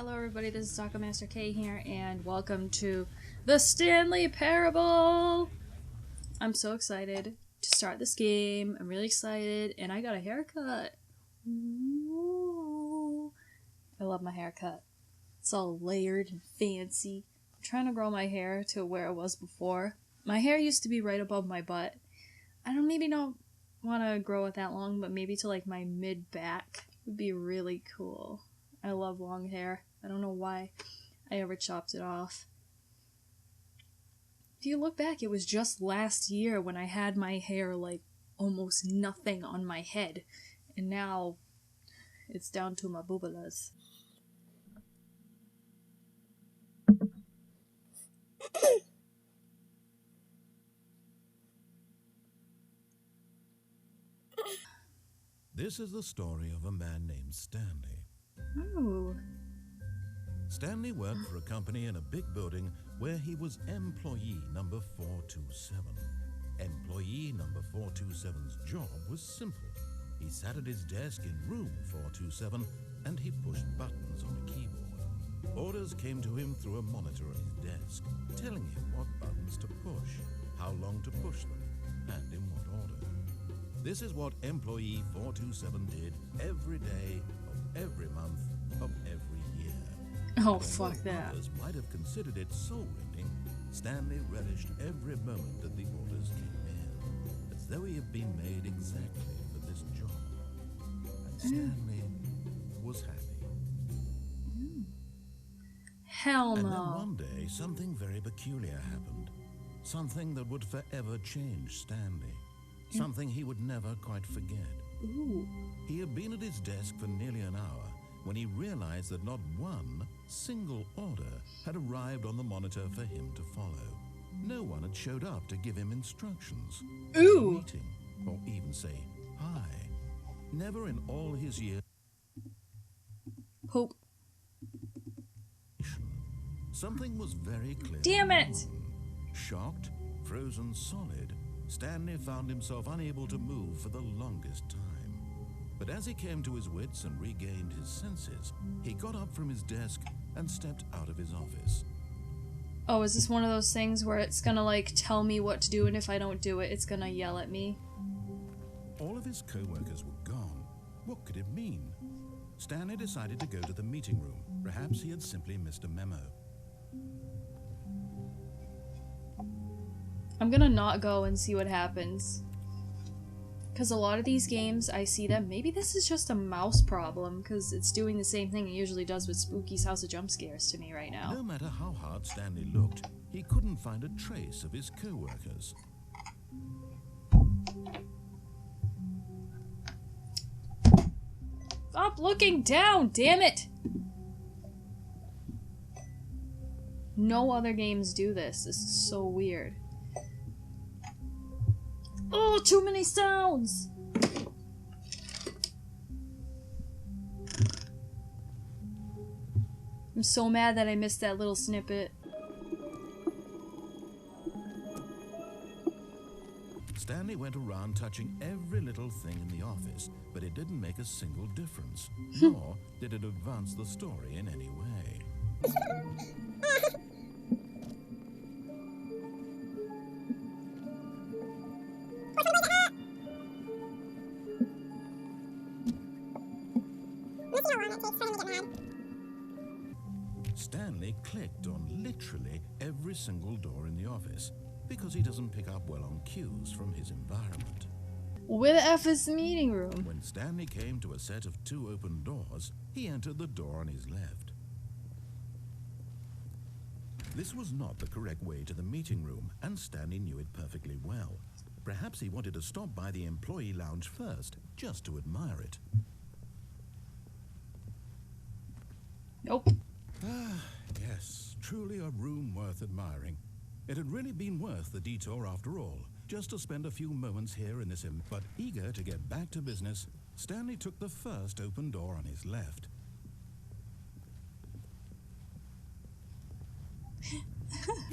Hello everybody, this is tacomasterk here, and welcome to the Stanley Parable! I'm so excited to start this game. I'm really excited, and I got a haircut. Ooh. I love my haircut. It's all layered and fancy. I'm trying to grow my hair to where it was before. My hair used to be right above my butt. I don't want to grow it that long, but maybe to like my mid-back would be really cool. I love long hair. I don't know why I ever chopped it off. If you look back, it was just last year when I had my hair like almost nothing on my head. And now it's down to my boobalas. This is the story of a man named Stanley. Ooh. Stanley worked for a company in a big building where he was employee number 427. Employee number 427's job was simple. He sat at his desk in room 427 and he pushed buttons on a keyboard. Orders came to him through a monitor on his desk, telling him what buttons to push, how long to push them, and in what order. This is what employee 427 did every day of every month of every year. Oh, fuck that. Others might have considered it soul-rending, Stanley relished every moment that the orders came in, as though he had been made exactly for this job. And Stanley was happy. Hell And then no. one day, something very peculiar happened. Something that would forever change Stanley. Something he would never quite forget. Ooh. He had been at his desk for nearly an hour when he realized that not one single order had arrived on the monitor for him to follow. No one had showed up to give him instructions, or a Ooh. meeting, or even say hi. Never in all his years. Poop. Something was very clear. Damn it! Shocked, frozen solid, Stanley found himself unable to move for the longest time. But as he came to his wits and regained his senses, he got up from his desk and stepped out of his office. Oh, is this one of those things where it's gonna like tell me what to do, and if I don't do it, it's gonna yell at me? All of his co-workers were gone. What could it mean? Stanley decided to go to the meeting room. Perhaps he had simply missed a memo. I'm gonna not go and see what happens. Because a lot of these games, I see them. Maybe this is just a mouse problem, because it's doing the same thing it usually does with Spooky's House of Jump Scares to me right now. No matter how hard Stanley looked, he couldn't find a trace of his co-workers. Stop looking down, damn it! No other games do this. This is so weird. Oh, too many sounds! I'm so mad that I missed that little snippet. Stanley went around touching every little thing in the office, but it didn't make a single difference, nor did it advance the story in any way. Stanley clicked on literally every single door in the office because he doesn't pick up well on cues from his environment. Where the F is the meeting room? When Stanley came to a set of 2 open doors, he entered the door on his left. This was not the correct way to the meeting room, and Stanley knew it perfectly well. Perhaps he wanted to stop by the employee lounge first, just to admire it. Nope. Yes, truly a room worth admiring. It had really been worth the detour after all, just to spend a few moments here in this but eager to get back to business, Stanley took the first open door on his left.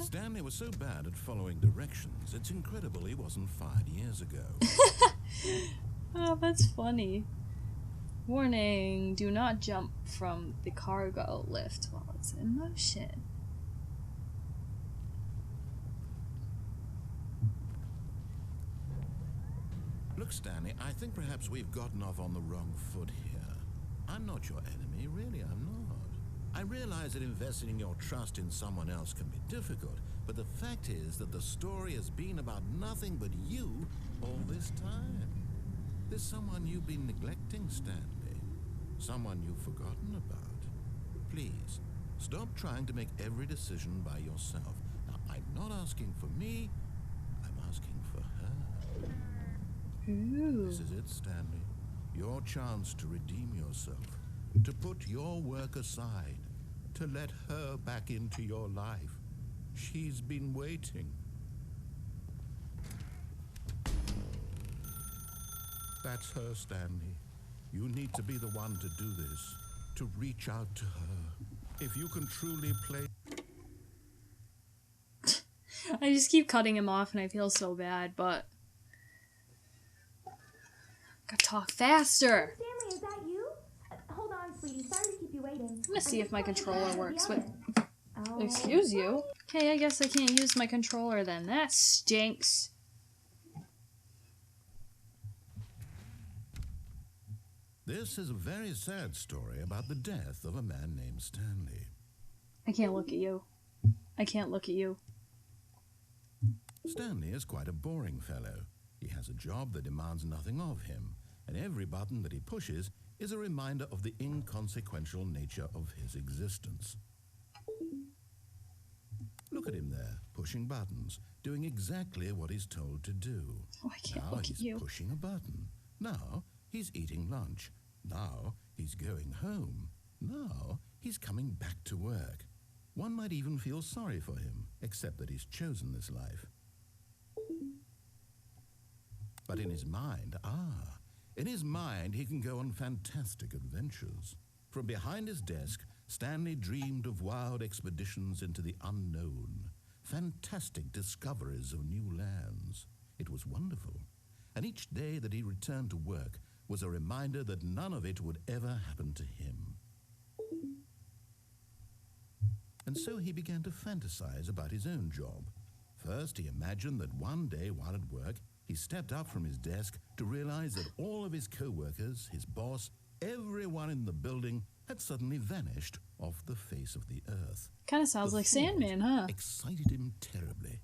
Stanley was so bad at following directions, it's incredible he wasn't fired years ago. Oh, that's funny. Warning, do not jump from the cargo lift while it's in motion. Look, Stanley, I think perhaps we've gotten off on the wrong foot here. I'm not your enemy, really, I'm not. I realize that investing your trust in someone else can be difficult, but the fact is that the story has been about nothing but you all this time. There's someone you've been neglecting, Stanley. Someone you've forgotten about. Please, stop trying to make every decision by yourself. Now, I'm not asking for me, I'm asking for her. Ooh. This is it, Stanley. Your chance to redeem yourself. To put your work aside. To let her back into your life. She's been waiting. That's her, Stanley. You need to be the one to do this. To reach out to her. If you can truly play... I just keep cutting him off and I feel so bad, but... Gotta talk faster! Stanley, is that you? Hold on, sweetie. Sorry to keep you waiting. I'm gonna see if my controller works. Wait, Oh. excuse you? Okay, I guess I can't use my controller then. That stinks. This is a very sad story about the death of a man named Stanley. I can't look at you. I can't look at you. Stanley is quite a boring fellow. He has a job that demands nothing of him, and every button that he pushes is a reminder of the inconsequential nature of his existence. Look at him there, pushing buttons, doing exactly what he's told to do. Oh, I can't Now look he's at you. pushing a button. Now he's eating lunch. Now he's going home. Now he's coming back to work. One might even feel sorry for him, except that he's chosen this life. But in his mind, in his mind he can go on fantastic adventures. From behind his desk, Stanley dreamed of wild expeditions into the unknown, fantastic discoveries of new lands. It was wonderful, and each day that he returned to work was a reminder that none of it would ever happen to him. And so he began to fantasize about his own job. First, he imagined that one day while at work, he stepped up from his desk to realize that all of his co-workers, his boss, everyone in the building had suddenly vanished off the face of the earth. Kind of sounds The like thought Sandman, huh? excited him terribly.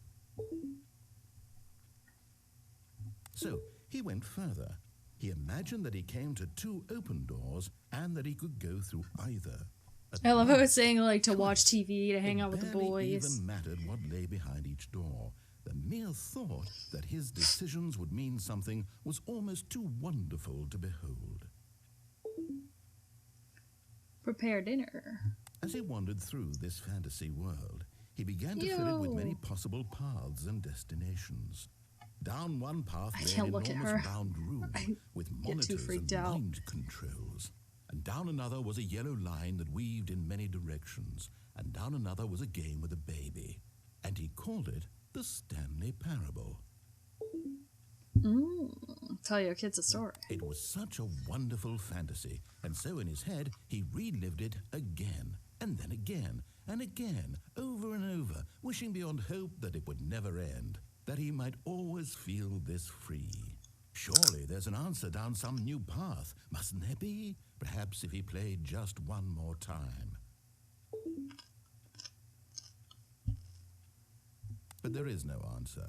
So he went further. He imagined that he came to two open doors and that he could go through either. At I love how once. it's saying, like, to watch TV, to hang It out with the barely boys. even mattered what lay behind each door. The mere thought that his decisions would mean something was almost too wonderful to behold. Prepare dinner. As he wandered through this fantasy world, he began to fill it with Ew. many possible paths and destinations. Down one path I led can't an look at enormous her. bound room I with get too monitors freaked and out. mind controls. And down another was a yellow line that weaved in many directions. And down another was a game with a baby. And he called it the Stanley Parable. Tell your kids a story. It was such a wonderful fantasy, and so in his head he relived it again, and then again, and again, over and over, wishing beyond hope that it would never end, that he might always feel this free. Surely there's an answer down some new path, mustn't there be? Perhaps if he played just one more time. But there is no answer.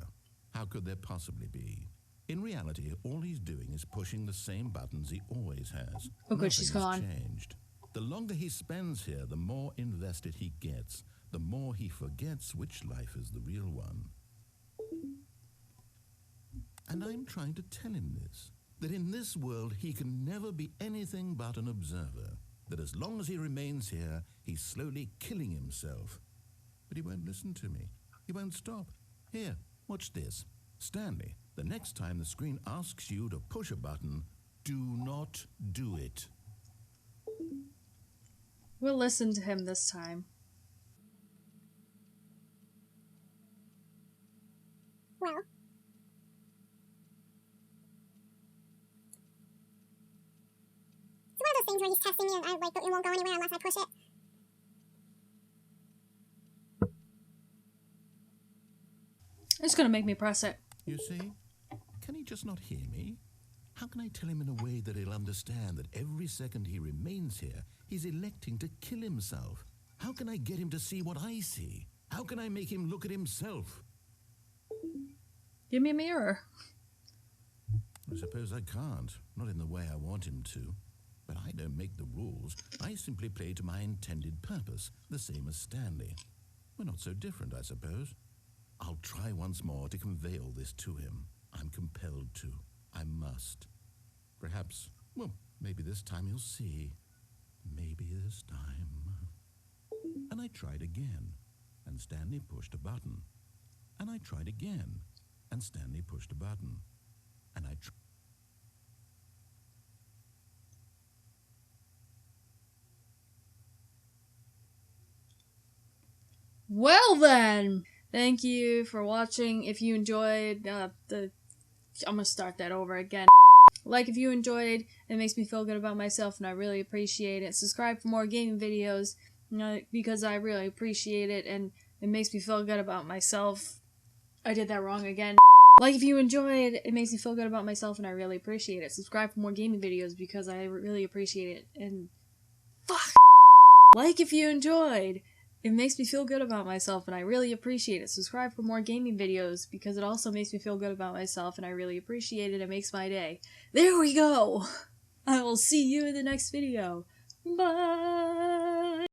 How could there possibly be? In reality, all he's doing is pushing the same buttons he always has. Oh, good, she's Nothing has gone. changed. The longer he spends here, the more invested he gets, the more he forgets which life is the real one. And I'm trying to tell him this, that in this world he can never be anything but an observer, that as long as he remains here, he's slowly killing himself. But he won't listen to me. He won't stop. Here, watch this. Stanley, the next time the screen asks you to push a button, do not do it. We'll listen to him this time. Well. So things where he's testing me and it won't go anywhere unless I push it. It's gonna make me press it. You see? Can he just not hear me? How can I tell him in a way that he'll understand that every second he remains here, he's electing to kill himself? How can I get him to see what I see? How can I make him look at himself? Give me a mirror. I suppose I can't, not in the way I want him to. But I don't make the rules. I simply play to my intended purpose, the same as Stanley. We're not so different, I suppose. I'll try once more to convey all this to him. I'm compelled to. I must. Perhaps, well, maybe this time he'll see. Maybe this time. And I tried again, and Stanley pushed a button. And I tried again, and Stanley pushed a button. And I tried. Well then, thank you for watching. If you enjoyed I'm gonna start that over again. Like if you enjoyed, it makes me feel good about myself and I really appreciate it. Subscribe for more gaming videos because I really appreciate it and it makes me feel good about myself. I did that wrong again. Like if you enjoyed, it makes me feel good about myself and I really appreciate it. Subscribe for more gaming videos because I really appreciate it. And fuck. Like if you enjoyed, it makes me feel good about myself and I really appreciate it. Subscribe for more gaming videos because it also makes me feel good about myself and I really appreciate it. It makes my day. There we go. I will see you in the next video. Bye.